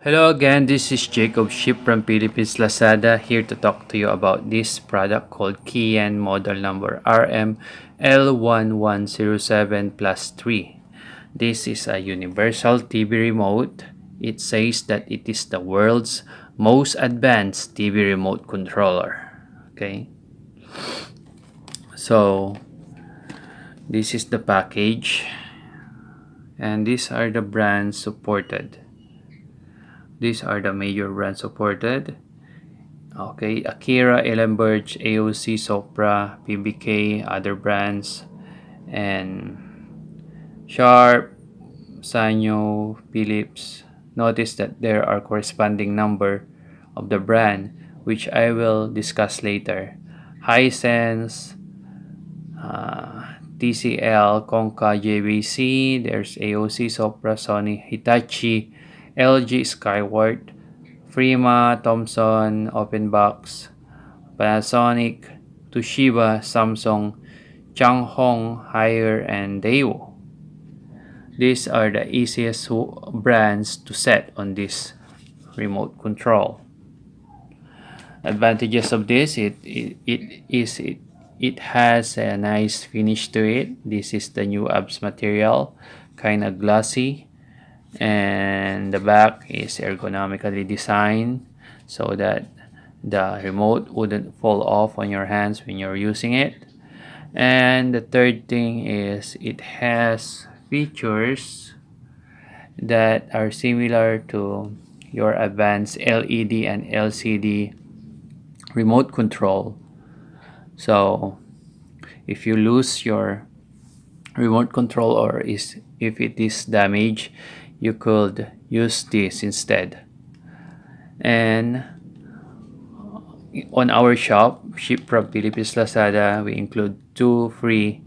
Hello again, this is Jacob Ship from Philippines Lazada here to talk to you about this product called Keyin model number RML1107 plus 3. This is a universal TV remote. It says that it is the world's most advanced TV remote controller. Okay, so this is the package and these are the brands supported. These are the major brands supported. Okay, Akira, Ellenberg, AOC, Sopra, PBK, other brands, and Sharp, Sanyo, Philips. Notice that there are corresponding number of the brand, which I will discuss later. Hisense, TCL, Konka, JVC, there's AOC, Sopra, Sony, Hitachi, LG, Skyward, Prima, Thomson, Openbox, Panasonic, Toshiba, Samsung, Changhong, Haier, and Daewoo. These are the easiest brands to set on this remote control. Advantages of this, it has a nice finish to it. This is the new ABS material, kind of glossy, and the back is ergonomically designed so that the remote wouldn't fall off on your hands when you're using it. And the third thing is it has features that are similar to your advanced LED and LCD remote control. So if you lose your remote control or if it is damaged, you could use this instead. And on our shop, Ship from Philippines Lazada, we include 2 free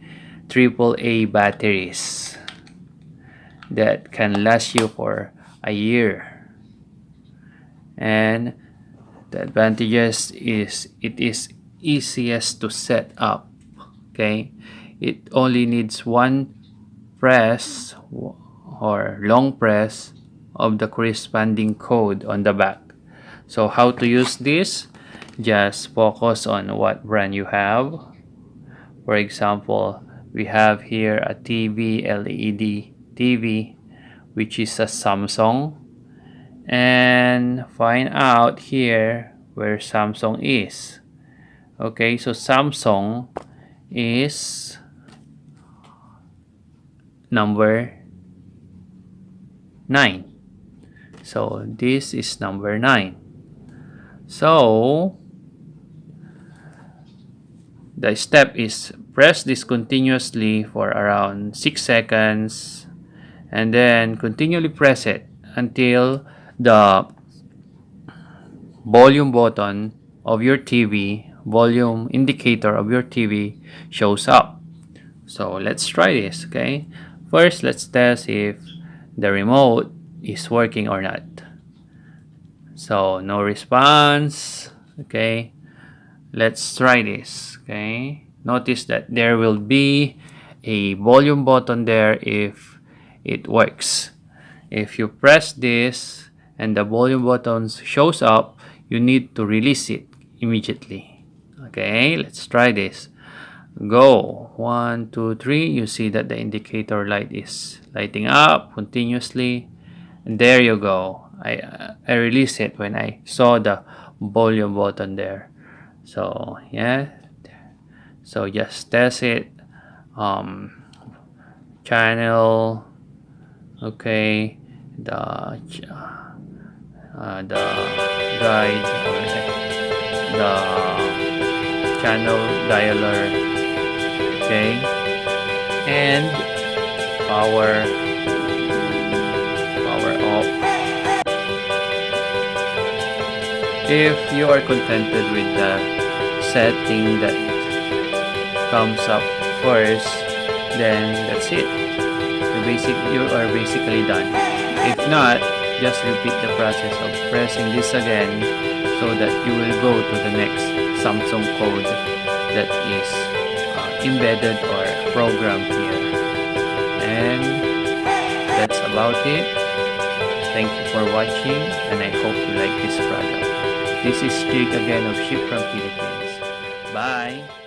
AAA batteries that can last you for a year. And the advantages is it is easiest to set up. Okay, it only needs one press or long press of the corresponding code on the back. So how to use this? Just focus on what brand you have. For example, we have here a TV, LED TV, which is a Samsung, and find out here where Samsung is. Okay, so Samsung is number 9. So this is number 9. So the step is press this continuously for around 6 seconds and then continually press it until the volume button of your TV, volume indicator of your TV shows up. So let's try this. Okay, first let's test if the remote is working or not. So no response. Okay, let's try this. Okay, notice that there will be a volume button there if it works. If you press this and the volume button shows up, you need to release it immediately. Okay, let's try this. Go. 1, 2, 3. You see that the indicator light is lighting up continuously. And there you go. I released it when I saw the volume button there. So yeah. So just test it. Channel. Okay. The guide. The channel dialer. Okay, and power off. If you are contented with the setting that comes up first, then that's it. You are basically done. If not, just repeat the process of pressing this again so that you will go to the next Samsung code that is embedded or programmed here. And that's about it. Thank you for watching, and I hope you like this product. This is Jake again of Ship from Philippines. Bye!